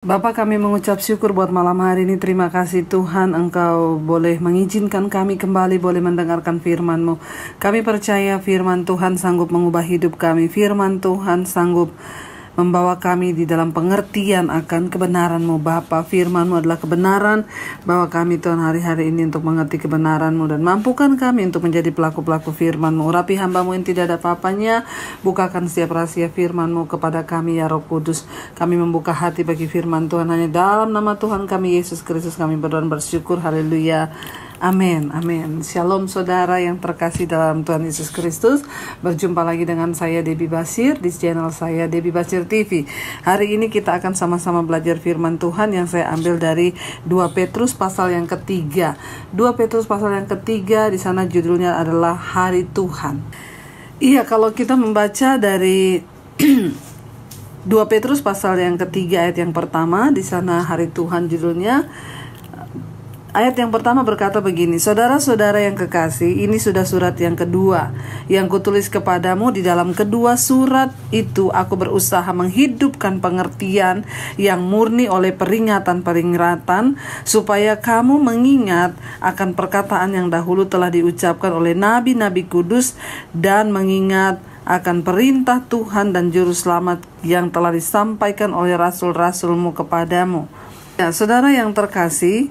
Bapa, kami mengucap syukur buat malam hari ini. Terima kasih Tuhan, Engkau boleh mengizinkan kami kembali boleh mendengarkan firman-Mu. Kami percaya firman Tuhan sanggup mengubah hidup kami. Firman Tuhan sanggup membawa kami di dalam pengertian akan kebenaran-Mu Bapa. Firman-Mu adalah kebenaran. Bawa kami Tuhan hari-hari ini untuk mengerti kebenaran-Mu, dan mampukan kami untuk menjadi pelaku-pelaku firman-Mu. Urapi hamba-Mu yang tidak ada apa-apanya. Bukakan setiap rahasia firman-Mu kepada kami ya Roh Kudus. Kami membuka hati bagi firman Tuhan. Hanya dalam nama Tuhan kami Yesus Kristus kami berdoa dan bersyukur. Haleluya. Amin, amin. Shalom saudara yang terkasih dalam Tuhan Yesus Kristus. Berjumpa lagi dengan saya Debbie Basir di channel saya Debbie Basir TV. Hari ini kita akan sama-sama belajar firman Tuhan yang saya ambil dari 2 Petrus pasal yang ketiga. 2 Petrus pasal yang ketiga, di sana judulnya adalah Hari Tuhan. Iya, kalau kita membaca dari 2 Petrus pasal yang ketiga ayat yang pertama, di sana Hari Tuhan judulnya. Ayat yang pertama berkata begini, saudara-saudara yang kekasih, ini sudah surat yang kedua yang kutulis kepadamu. Di dalam kedua surat itu aku berusaha menghidupkan pengertian yang murni oleh peringatan-peringatan, supaya kamu mengingat akan perkataan yang dahulu telah diucapkan oleh nabi-nabi kudus, dan mengingat akan perintah Tuhan dan juru selamat yang telah disampaikan oleh rasul-rasulmu kepadamu. Ya, saudara yang terkasih,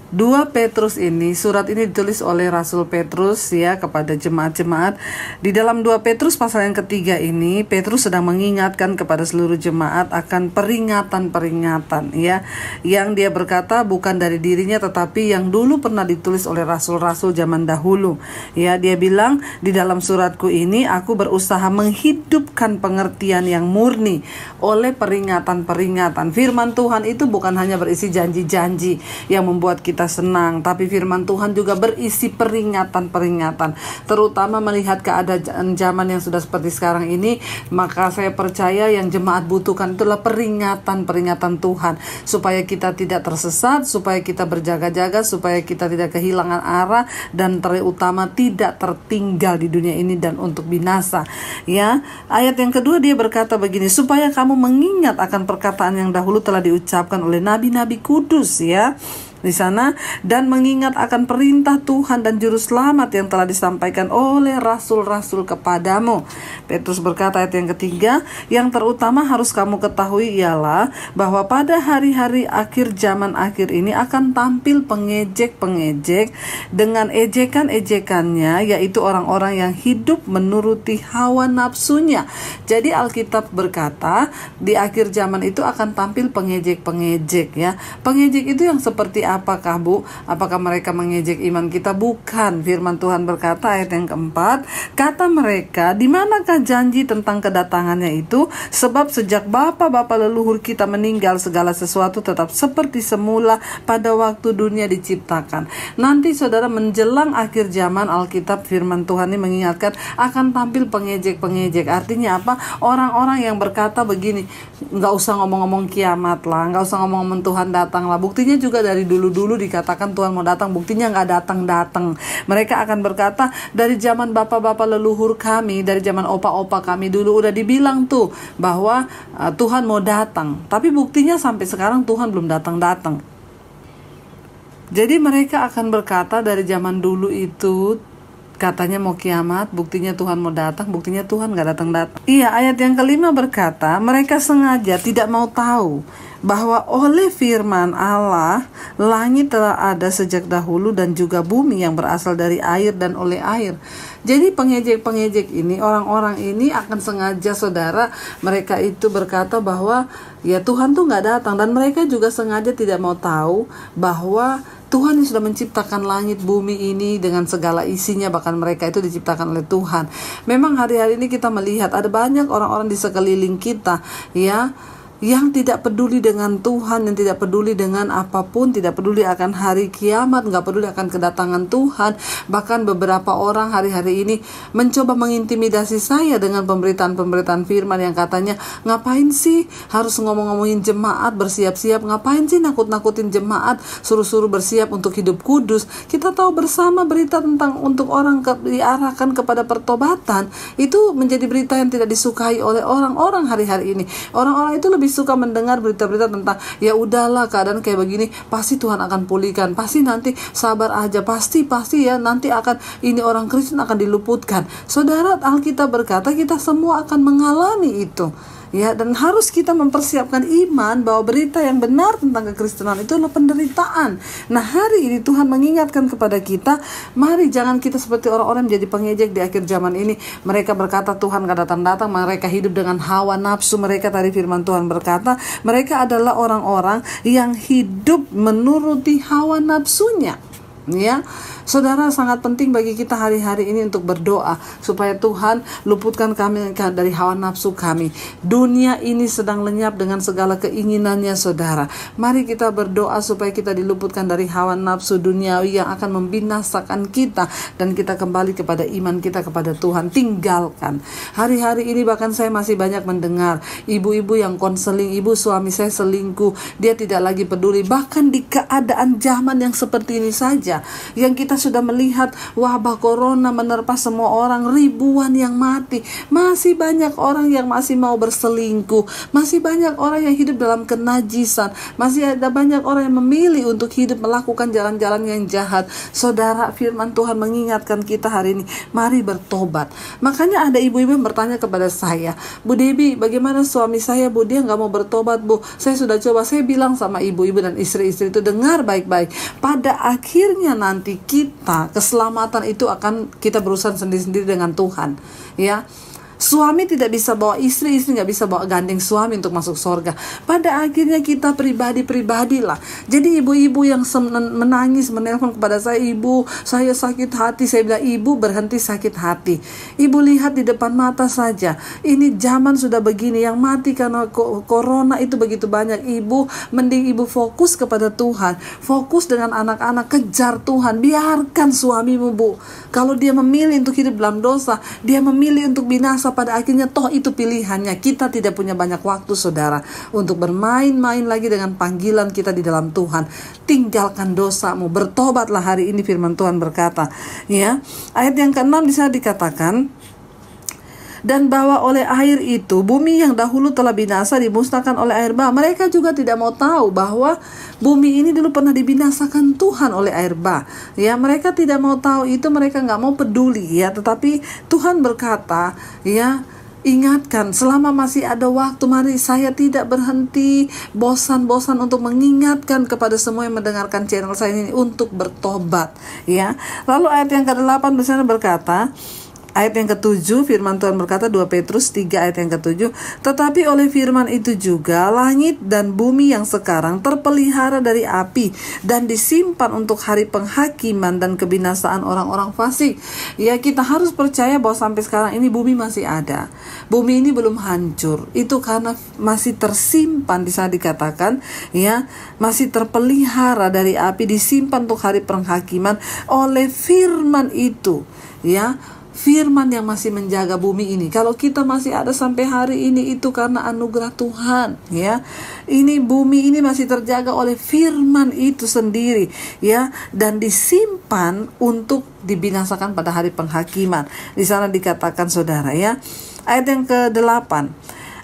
2 Petrus ini, surat ini ditulis oleh Rasul Petrus ya kepada jemaat-jemaat. Di dalam 2 Petrus pasal yang ketiga ini, Petrus sedang mengingatkan kepada seluruh jemaat akan peringatan-peringatan ya, yang dia berkata bukan dari dirinya tetapi yang dulu pernah ditulis oleh rasul-rasul zaman dahulu. Ya, dia bilang di dalam suratku ini aku berusaha menghidupkan pengertian yang murni oleh peringatan-peringatan. Firman Tuhan itu bukan hanya berisi janji-janji yang membuat kita senang, tapi firman Tuhan juga berisi peringatan-peringatan, terutama melihat keadaan zaman yang sudah seperti sekarang ini. Maka saya percaya yang jemaat butuhkan itulah peringatan-peringatan Tuhan, supaya kita tidak tersesat, supaya kita berjaga-jaga, supaya kita tidak kehilangan arah, dan terutama tidak tertinggal di dunia ini dan untuk binasa ya. Ayat yang kedua dia berkata begini, supaya kamu mengingat akan perkataan yang dahulu telah diucapkan oleh nabi-nabi kudus ya di sana, dan mengingat akan perintah Tuhan dan juru selamat yang telah disampaikan oleh rasul-rasul kepadamu. Petrus berkata ayat yang ketiga, yang terutama harus kamu ketahui ialah bahwa pada hari-hari akhir zaman akhir ini akan tampil pengejek-pengejek dengan ejekan-ejekannya, yaitu orang-orang yang hidup menuruti hawa nafsunya. Jadi Alkitab berkata di akhir zaman itu akan tampil pengejek-pengejek ya. Pengejek itu yang seperti apakah Bu? Apakah mereka mengejek iman kita? Bukan. Firman Tuhan berkata ayat yang keempat, kata mereka, di manakah janji tentang kedatangannya itu? Sebab sejak bapa-bapa leluhur kita meninggal, segala sesuatu tetap seperti semula pada waktu dunia diciptakan. Nanti saudara, menjelang akhir zaman, Alkitab firman Tuhan ini mengingatkan akan tampil pengejek-pengejek. Artinya apa? Orang-orang yang berkata begini, nggak usah ngomong-ngomong kiamat lah, nggak usah ngomong-ngomong Tuhan datang lah. Buktinya juga dari dulu dikatakan Tuhan mau datang, buktinya nggak datang-datang. Mereka akan berkata, dari zaman bapak-bapak leluhur kami, dari zaman opa-opa kami dulu udah dibilang tuh bahwa Tuhan mau datang, tapi buktinya sampai sekarang Tuhan belum datang-datang. Jadi mereka akan berkata dari zaman dulu itu katanya mau kiamat, buktinya Tuhan mau datang, buktinya Tuhan nggak datang-datang. Iya, ayat yang kelima berkata, mereka sengaja tidak mau tahu bahwa oleh firman Allah langit telah ada sejak dahulu, dan juga bumi yang berasal dari air dan oleh air. Jadi pengejek-pengejek ini, orang-orang ini akan sengaja saudara, mereka itu berkata bahwa ya Tuhan tuh nggak datang, dan mereka juga sengaja tidak mau tahu bahwa Tuhan yang sudah menciptakan langit bumi ini dengan segala isinya, bahkan mereka itu diciptakan oleh Tuhan. Memang hari-hari ini kita melihat ada banyak orang-orang di sekeliling kita ya, yang tidak peduli dengan Tuhan, yang tidak peduli dengan apapun, tidak peduli akan hari kiamat, nggak peduli akan kedatangan Tuhan. Bahkan beberapa orang hari-hari ini mencoba mengintimidasi saya dengan pemberitaan-pemberitaan firman yang katanya, ngapain sih harus ngomong-ngomongin jemaat bersiap-siap, ngapain sih nakut-nakutin jemaat, suruh-suruh bersiap untuk hidup kudus. Kita tahu bersama berita tentang untuk orang diarahkan kepada pertobatan, itu menjadi berita yang tidak disukai oleh orang-orang hari-hari ini. Orang-orang itu lebih kami suka mendengar berita-berita tentang ya udahlah keadaan kayak begini, pasti Tuhan akan pulihkan, pasti nanti sabar aja, pasti ya nanti akan ini orang Kristen akan diluputkan. Saudara, Alkitab berkata kita semua akan mengalami itu. Ya, dan harus kita mempersiapkan iman bahwa berita yang benar tentang kekristenan itu adalah penderitaan. Nah, hari ini Tuhan mengingatkan kepada kita, mari jangan kita seperti orang-orang menjadi pengejek di akhir zaman ini. Mereka berkata Tuhan akan datang-datang, mereka hidup dengan hawa nafsu mereka. Tadi firman Tuhan berkata, mereka adalah orang-orang yang hidup menuruti hawa nafsunya. Ya, saudara, sangat penting bagi kita hari-hari ini untuk berdoa supaya Tuhan luputkan kami dari hawa nafsu kami. Dunia ini sedang lenyap dengan segala keinginannya, saudara. Mari kita berdoa supaya kita diluputkan dari hawa nafsu duniawi yang akan membinasakan kita, dan kita kembali kepada iman kita kepada Tuhan. Tinggalkan. Hari-hari ini bahkan saya masih banyak mendengar ibu-ibu yang konseling, ibu suami saya selingkuh, dia tidak lagi peduli. Bahkan di keadaan zaman yang seperti ini saja, yang kita sudah melihat wabah corona menerpa semua orang, ribuan yang mati, masih banyak orang yang masih mau berselingkuh, masih banyak orang yang hidup dalam kenajisan, masih ada banyak orang yang memilih untuk hidup melakukan jalan-jalan yang jahat. Saudara, firman Tuhan mengingatkan kita hari ini, mari bertobat. Makanya ada ibu-ibu yang bertanya kepada saya, Bu Debbie, bagaimana suami saya, Bu, dia gak mau bertobat, Bu. Saya sudah coba. Saya bilang sama ibu-ibu dan istri-istri itu, dengar baik-baik, pada akhirnya nanti kita keselamatan itu akan kita berurusan sendiri-sendiri dengan Tuhan. Ya, suami tidak bisa bawa istri, istri nggak bisa bawa gandeng suami untuk masuk surga. Pada akhirnya kita pribadi-pribadi lah. Jadi ibu-ibu yang menangis menelpon kepada saya, ibu saya sakit hati, saya bilang ibu berhenti sakit hati. Ibu lihat di depan mata saja, ini zaman sudah begini, yang mati karena corona itu begitu banyak. Ibu mending ibu fokus kepada Tuhan, fokus dengan anak-anak, kejar Tuhan. Biarkan suamimu, Bu, kalau dia memilih untuk hidup dalam dosa, dia memilih untuk binasa, pada akhirnya toh itu pilihannya. Kita tidak punya banyak waktu, saudara, untuk bermain-main lagi dengan panggilan kita di dalam Tuhan. Tinggalkan dosamu, bertobatlah hari ini, firman Tuhan berkata. Ya, ayat yang ke-6 di sana dikatakan, dan bahwa oleh air itu bumi yang dahulu telah binasa dimusnahkan oleh air bah. Mereka juga tidak mau tahu bahwa bumi ini dulu pernah dibinasakan Tuhan oleh air bah. Ya, mereka tidak mau tahu itu, mereka nggak mau peduli. Ya, tetapi Tuhan berkata, ya, ingatkan, selama masih ada waktu, mari saya tidak berhenti bosan-bosan untuk mengingatkan kepada semua yang mendengarkan channel saya ini untuk bertobat. Ya, lalu ayat yang ke-8 di sana berkata, ayat yang ke-7, firman Tuhan berkata, 2 Petrus 3 ayat yang ke-7, tetapi oleh firman itu juga langit dan bumi yang sekarang terpelihara dari api dan disimpan untuk hari penghakiman dan kebinasaan orang-orang fasik. Ya, kita harus percaya bahwa sampai sekarang ini bumi masih ada. Bumi ini belum hancur. Itu karena masih tersimpan, di sana dikatakan, ya, masih terpelihara dari api, disimpan untuk hari penghakiman oleh firman itu. Ya, firman yang masih menjaga bumi ini. Kalau kita masih ada sampai hari ini, itu karena anugerah Tuhan. Ya, ini bumi ini masih terjaga oleh firman itu sendiri. Ya, dan disimpan untuk dibinasakan pada hari penghakiman. Di sana dikatakan, saudara, ya, ayat yang ke-8.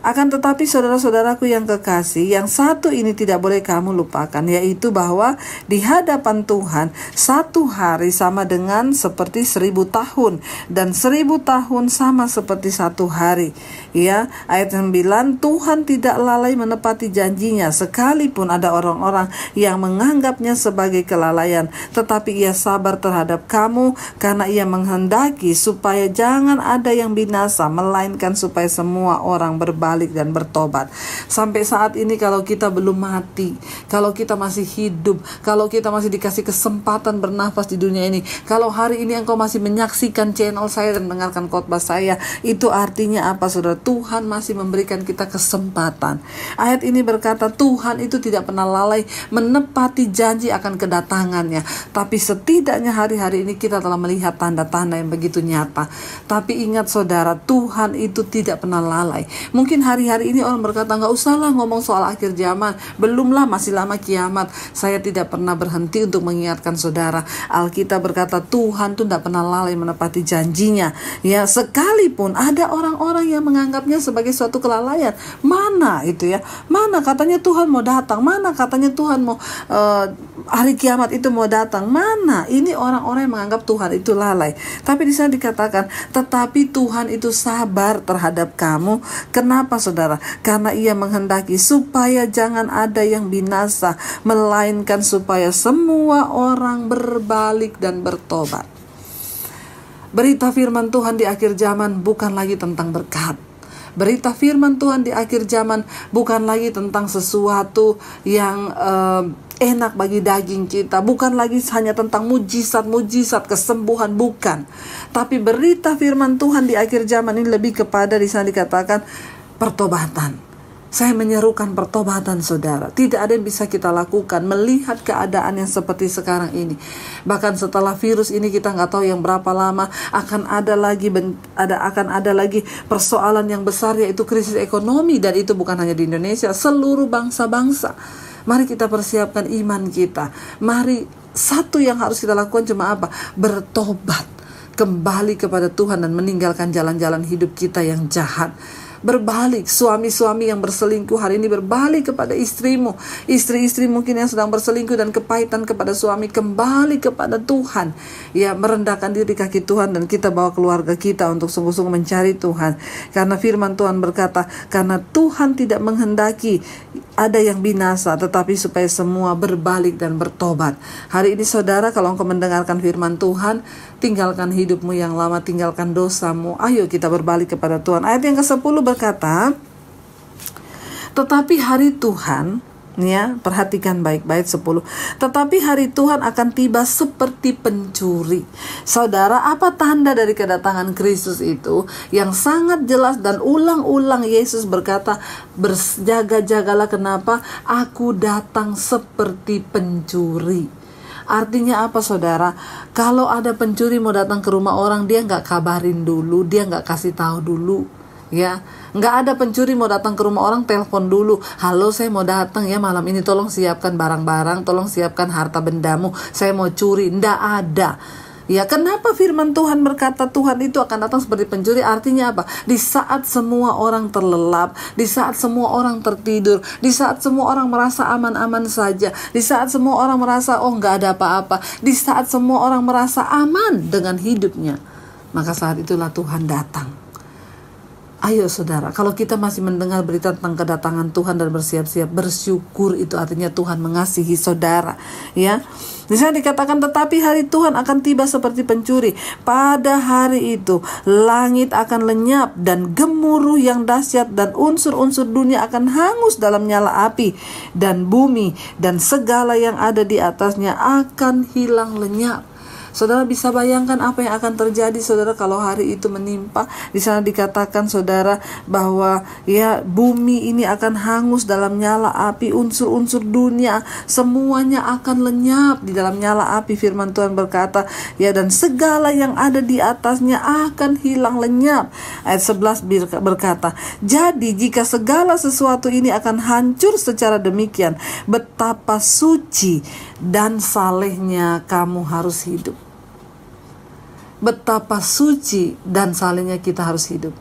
Akan tetapi saudara-saudaraku yang kekasih, yang satu ini tidak boleh kamu lupakan, yaitu bahwa di hadapan Tuhan satu hari sama dengan seperti 1000 tahun, dan 1000 tahun sama seperti satu hari. Ya, ayat 9, Tuhan tidak lalai menepati janjinya, sekalipun ada orang-orang yang menganggapnya sebagai kelalaian, tetapi ia sabar terhadap kamu, karena ia menghendaki supaya jangan ada yang binasa, melainkan supaya semua orang berbalik dan bertobat. Sampai saat ini kalau kita belum mati, kalau kita masih hidup, kalau kita masih dikasih kesempatan bernafas di dunia ini, kalau hari ini engkau masih menyaksikan channel saya dan mendengarkan khotbah saya, itu artinya apa, saudara? Tuhan masih memberikan kita kesempatan. Ayat ini berkata Tuhan itu tidak pernah lalai menepati janji akan kedatangannya. Tapi setidaknya hari-hari ini kita telah melihat tanda-tanda yang begitu nyata. Tapi ingat, saudara, Tuhan itu tidak pernah lalai. Mungkin hari-hari ini orang berkata, nggak usahlah ngomong soal akhir zaman, belumlah, masih lama kiamat. Saya tidak pernah berhenti untuk mengingatkan saudara, Alkitab berkata Tuhan tuh tidak pernah lalai menepati janjinya. Ya, sekalipun ada orang-orang yang menganggapnya sebagai suatu kelalaian. Mana itu ya? Mana katanya Tuhan mau datang? Mana katanya Tuhan mau hari kiamat itu mau datang? Mana? Ini orang-orang yang menganggap Tuhan itu lalai. Tapi di sana dikatakan, tetapi Tuhan itu sabar terhadap kamu. Kenapa saudara? Karena Ia menghendaki supaya jangan ada yang binasa, melainkan supaya semua orang berbalik dan bertobat. Berita firman Tuhan di akhir zaman bukan lagi tentang berkat. Berita firman Tuhan di akhir zaman bukan lagi tentang sesuatu yang enak bagi daging kita. Bukan lagi hanya tentang mujizat-mujizat, kesembuhan, bukan. Tapi berita firman Tuhan di akhir zaman ini lebih kepada, di sana dikatakan, pertobatan. Saya menyerukan pertobatan saudara. Tidak ada yang bisa kita lakukan melihat keadaan yang seperti sekarang ini. Bahkan setelah virus ini kita nggak tahu yang berapa lama akan ada lagi persoalan yang besar, yaitu krisis ekonomi. Dan itu bukan hanya di Indonesia, seluruh bangsa-bangsa. Mari kita persiapkan iman kita. Mari, satu yang harus kita lakukan cuma apa? Bertobat, kembali kepada Tuhan dan meninggalkan jalan-jalan hidup kita yang jahat. Berbalik, suami-suami yang berselingkuh hari ini berbalik kepada istrimu. Istri-istri mungkin yang sedang berselingkuh dan kepahitan kepada suami, kembali kepada Tuhan. Ya, merendahkan diri kaki Tuhan, dan kita bawa keluarga kita untuk sungguh-sungguh mencari Tuhan. Karena firman Tuhan berkata, karena Tuhan tidak menghendaki ada yang binasa, tetapi supaya semua berbalik dan bertobat. Hari ini saudara, kalau engkau mendengarkan firman Tuhan, tinggalkan hidupmu yang lama, tinggalkan dosamu. Ayo kita berbalik kepada Tuhan. Ayat yang ke-10 berkata, tetapi hari Tuhan, ya, perhatikan baik-baik 10. Tetapi hari Tuhan akan tiba seperti pencuri. Saudara, apa tanda dari kedatangan Kristus itu? Yang sangat jelas dan ulang-ulang Yesus berkata, berjaga-jagalah, kenapa? Aku datang seperti pencuri. Artinya apa saudara? Kalau ada pencuri mau datang ke rumah orang, dia nggak kabarin dulu, dia nggak kasih tahu dulu. Ya, nggak ada pencuri mau datang ke rumah orang telepon dulu, halo saya mau datang ya malam ini, tolong siapkan barang-barang, tolong siapkan harta bendamu, saya mau curi. Nggak ada. Ya, kenapa firman Tuhan berkata Tuhan itu akan datang seperti pencuri? Artinya apa? Di saat semua orang terlelap, di saat semua orang tertidur, di saat semua orang merasa aman-aman saja, di saat semua orang merasa oh nggak ada apa-apa, di saat semua orang merasa aman dengan hidupnya, maka saat itulah Tuhan datang. Ayo saudara, kalau kita masih mendengar berita tentang kedatangan Tuhan dan bersiap-siap, bersyukur, itu artinya Tuhan mengasihi saudara. Ya, di sana dikatakan, tetapi hari Tuhan akan tiba seperti pencuri. Pada hari itu langit akan lenyap dan gemuruh yang dahsyat, dan unsur-unsur dunia akan hangus dalam nyala api, dan bumi dan segala yang ada di atasnya akan hilang lenyap. Saudara bisa bayangkan apa yang akan terjadi saudara kalau hari itu menimpa. Di sana dikatakan saudara bahwa ya bumi ini akan hangus dalam nyala api, unsur-unsur dunia semuanya akan lenyap di dalam nyala api. Firman Tuhan berkata ya, dan segala yang ada di atasnya akan hilang lenyap. Ayat 11 berkata, jadi jika segala sesuatu ini akan hancur secara demikian, betapa suci dan salehnya kamu harus hidup. Betapa suci dan salehnya kita harus hidup.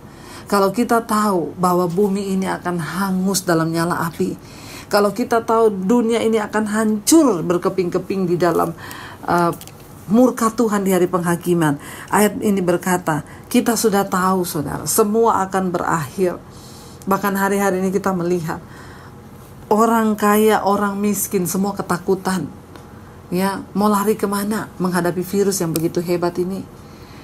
Kalau kita tahu bahwa bumi ini akan hangus dalam nyala api, kalau kita tahu dunia ini akan hancur berkeping-keping di dalam murka Tuhan di hari penghakiman, ayat ini berkata, kita sudah tahu saudara, semua akan berakhir. Bahkan hari-hari ini kita melihat orang kaya, orang miskin, semua ketakutan. Ya, mau lari kemana menghadapi virus yang begitu hebat ini?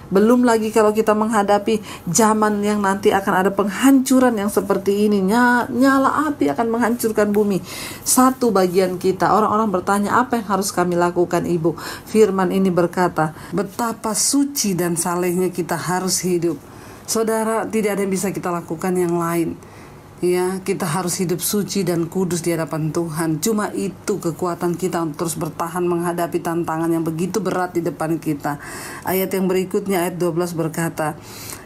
Belum lagi kalau kita menghadapi zaman yang nanti akan ada penghancuran yang seperti ini. Nyala api akan menghancurkan bumi. Satu bagian kita, orang-orang bertanya, apa yang harus kami lakukan Ibu? Firman ini berkata, betapa suci dan salehnya kita harus hidup. Saudara, tidak ada yang bisa kita lakukan yang lain. Ya, kita harus hidup suci dan kudus di hadapan Tuhan. Cuma itu kekuatan kita untuk terus bertahan menghadapi tantangan yang begitu berat di depan kita. Ayat yang berikutnya, ayat 12 berkata,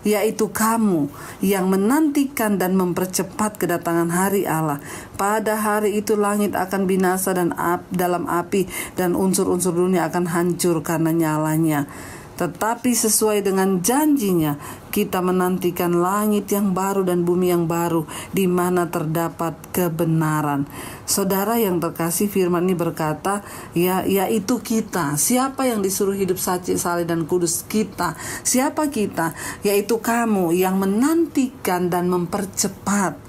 yaitu kamu yang menantikan dan mempercepat kedatangan hari Allah. Pada hari itu langit akan binasa dan dalam api, dan unsur-unsur dunia akan hancur karena nyalanya. Tetapi sesuai dengan janjinya, kita menantikan langit yang baru dan bumi yang baru, di mana terdapat kebenaran. Saudara yang terkasih, firman ini berkata, yaitu kita. Siapa yang disuruh hidup saci, saleh dan kudus? Kita. Siapa kita? Yaitu kamu yang menantikan dan mempercepat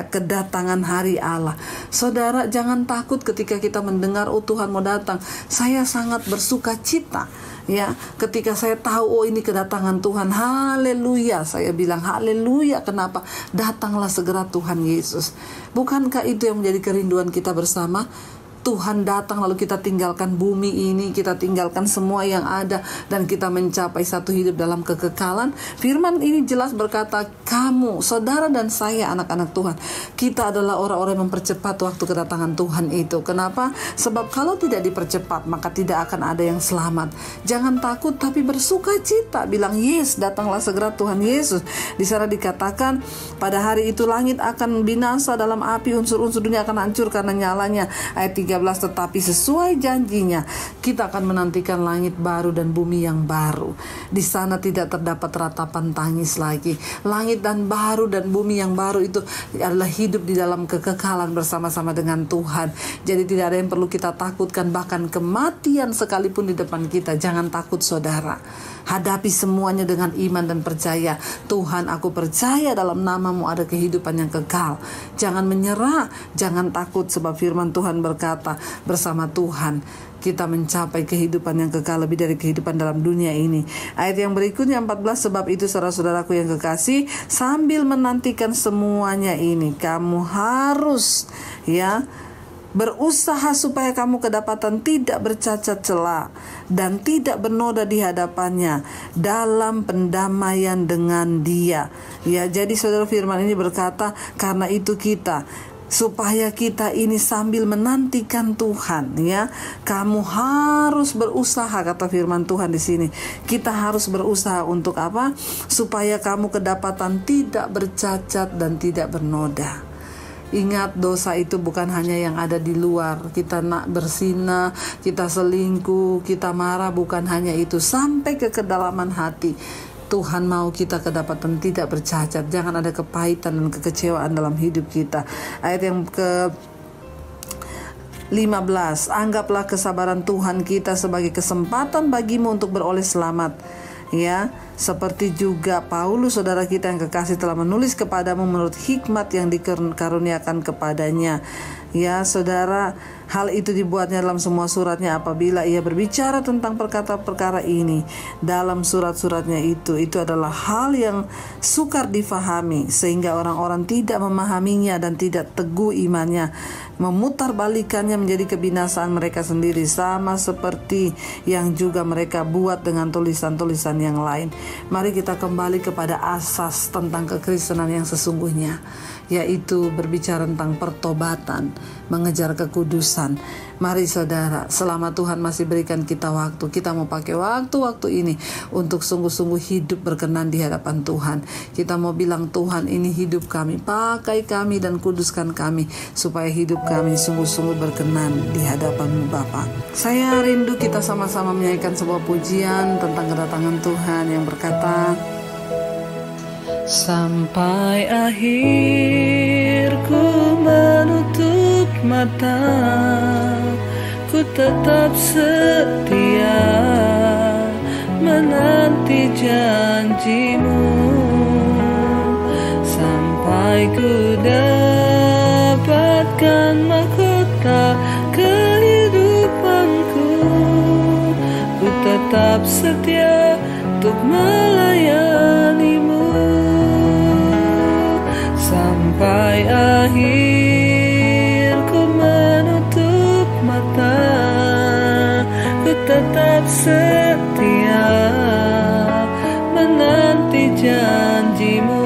kedatangan hari Allah. Saudara, jangan takut ketika kita mendengar, oh Tuhan mau datang. Saya sangat bersuka cita ketika saya tahu, ini kedatangan Tuhan. Haleluya, saya bilang haleluya. Kenapa? Datanglah segera Tuhan Yesus. Bukankah itu yang menjadi kerinduan kita bersama? Tuhan datang, lalu kita tinggalkan bumi ini, kita tinggalkan semua yang ada, dan kita mencapai satu hidup dalam kekekalan. Firman ini jelas berkata, kamu, saudara dan saya, anak-anak Tuhan, kita adalah orang-orang yang mempercepat waktu kedatangan Tuhan itu. Kenapa? Sebab kalau tidak dipercepat, maka tidak akan ada yang selamat. Jangan takut, tapi bersuka cita. Bilang, yes, datanglah segera Tuhan Yesus. Di sana dikatakan, pada hari itu langit akan binasa dalam api, unsur-unsur dunia akan hancur karena nyalanya. Ayat 13, tetapi sesuai janjinya, kita akan menantikan langit baru dan bumi yang baru. Di sana tidak terdapat ratapan tangis lagi. Langit dan baru dan bumi yang baru itu adalah hidup di dalam kekekalan bersama-sama dengan Tuhan. Jadi tidak ada yang perlu kita takutkan, bahkan kematian sekalipun di depan kita. Jangan takut, saudara. Hadapi semuanya dengan iman dan percaya. Tuhan, aku percaya dalam nama-Mu ada kehidupan yang kekal. Jangan menyerah, jangan takut, sebab firman Tuhan berkata, bersama Tuhan kita mencapai kehidupan yang kekal, lebih dari kehidupan dalam dunia ini. Ayat yang berikutnya 14, sebab itu saudara-saudaraku yang kekasih, sambil menantikan semuanya ini, kamu harus berusaha supaya kamu kedapatan tidak bercacat celah dan tidak bernoda di hadapannya dalam pendamaian dengan Dia. Jadi saudara, firman ini berkata, karena itu kita, supaya kita ini sambil menantikan Tuhan, kamu harus berusaha, kata firman Tuhan di sini. Kita harus berusaha untuk apa? Supaya kamu kedapatan tidak bercacat dan tidak bernoda. Ingat, dosa itu bukan hanya yang ada di luar. Kita nak berzina, kita selingkuh, kita marah, bukan hanya itu. Sampai ke kedalaman hati. Tuhan mau kita kedapatan tidak bercacat. Jangan ada kepahitan dan kekecewaan dalam hidup kita. Ayat yang ke 15, anggaplah kesabaran Tuhan kita sebagai kesempatan bagimu untuk beroleh selamat. Seperti juga Paulus, saudara kita yang kekasih, telah menulis kepadamu menurut hikmat yang dikaruniakan kepadanya. Saudara, hal itu dibuatnya dalam semua suratnya apabila ia berbicara tentang perkara-perkara ini. Dalam surat-suratnya itu adalah hal yang sukar difahami, sehingga orang-orang tidak memahaminya dan tidak teguh imannya, memutarbalikannya menjadi kebinasaan mereka sendiri, sama seperti yang juga mereka buat dengan tulisan-tulisan yang lain. Mari kita kembali kepada asas tentang kekristenan yang sesungguhnya, yaitu berbicara tentang pertobatan, mengejar kekudusan. Mari saudara, selama Tuhan masih berikan kita waktu, kita mau pakai waktu-waktu ini untuk sungguh-sungguh hidup berkenan di hadapan Tuhan. Kita mau bilang, Tuhan, ini hidup kami, pakai kami dan kuduskan kami, supaya hidup kami sungguh-sungguh berkenan di hadapan-Mu Bapa. Saya rindu kita sama-sama menyanyikan sebuah pujian tentang kedatangan Tuhan yang berkata, sampai akhir ku menutup mata, ku tetap setia menanti janji-Mu, sampai ku dapatkan mahkota kehidupanku. Ku tetap setia untuk melayani-Mu sampai akhir. Ku menutup mata, ku tetap setia menanti janji-Mu,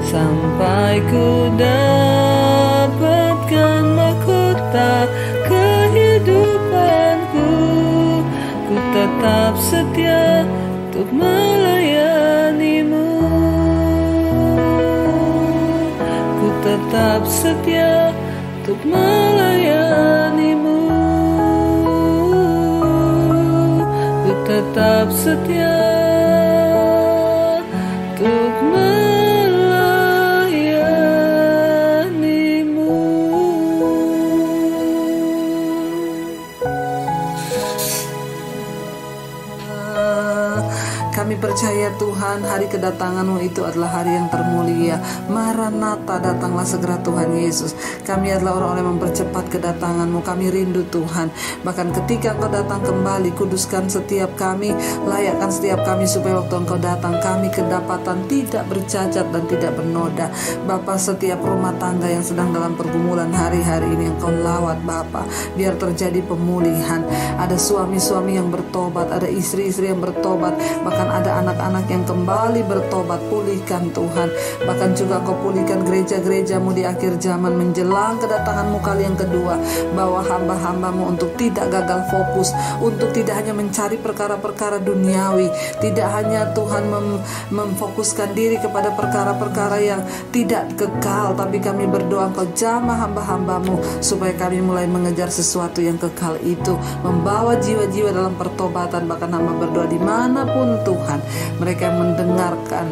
sampai ku dapatkan mahkota kehidupanku. Ku tetap setia untuk tetap setia untuk melayanimu. Ku tetap setia untuk melayanimu. Kami percaya Tuhan, hari kedatangan-Mu itu adalah hari yang termulia. Maranatha, datanglah segera Tuhan Yesus. Kami adalah orang-orang yang mempercepat kedatangan-Mu. Kami rindu Tuhan. Bahkan ketika Engkau datang kembali, kuduskan setiap kami, layakkan setiap kami supaya waktu Engkau datang kami kedapatan tidak bercacat dan tidak bernoda. Bapa, setiap rumah tangga yang sedang dalam pergumulan hari-hari ini Engkau lawat Bapa, biar terjadi pemulihan. Ada suami-suami yang bertobat, ada istri-istri yang bertobat, bahkan ada anak-anak yang kembali bertobat. Pulihkan Tuhan. Bahkan juga Kau pulihkan gereja-gereja-Mu di akhir zaman menjelang kedatangan-Mu kali yang kedua. Bawa hamba-hamba-Mu untuk tidak gagal fokus, untuk tidak hanya mencari perkara-perkara duniawi, tidak hanya Tuhan memfokuskan diri kepada perkara-perkara yang tidak kekal, tapi kami berdoa Kau jamah hamba-hamba-Mu supaya kami mulai mengejar sesuatu yang kekal itu, membawa jiwa-jiwa dalam pertobatan. Bahkan hamba berdoa dimanapun Tuhan mereka yang mendengarkan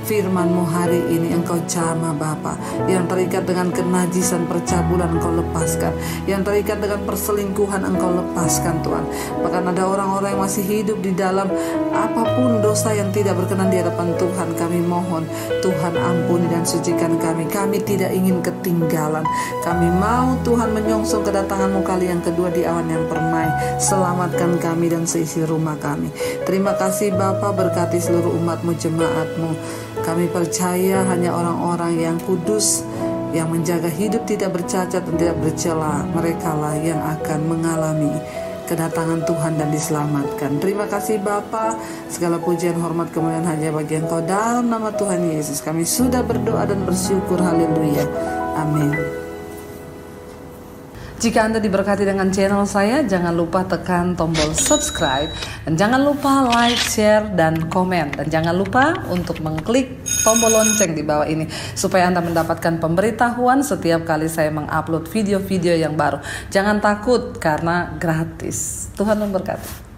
firman-Mu hari ini, Engkau jamah Bapa. Yang terikat dengan kenajisan percabulan Engkau lepaskan, yang terikat dengan perselingkuhan Engkau lepaskan Tuhan. Bahkan ada orang-orang yang masih hidup di dalam apapun dosa yang tidak berkenan di hadapan Tuhan. Kami mohon Tuhan ampuni dan sucikan kami. Kami tidak ingin ketinggalan. Kami mau Tuhan menyongsong kedatangan-Mu kali yang kedua di awan yang permai. Selamatkan kami dan seisi rumah kami. Terima kasih Bapa, berkati seluruh umat-Mu, jemaat-Mu. Kami percaya hanya orang-orang yang kudus, yang menjaga hidup tidak bercacat dan tidak bercela, merekalah yang akan mengalami kedatangan Tuhan dan diselamatkan. Terima kasih Bapa, segala pujian, hormat, kemuliaan hanya bagi Engkau dalam nama Tuhan Yesus. Kami sudah berdoa dan bersyukur. Haleluya. Amin. Jika Anda diberkati dengan channel saya, jangan lupa tekan tombol subscribe, dan jangan lupa like, share, dan komen, dan jangan lupa untuk mengklik tombol lonceng di bawah ini supaya Anda mendapatkan pemberitahuan setiap kali saya mengupload video-video yang baru. Jangan takut karena gratis. Tuhan memberkati.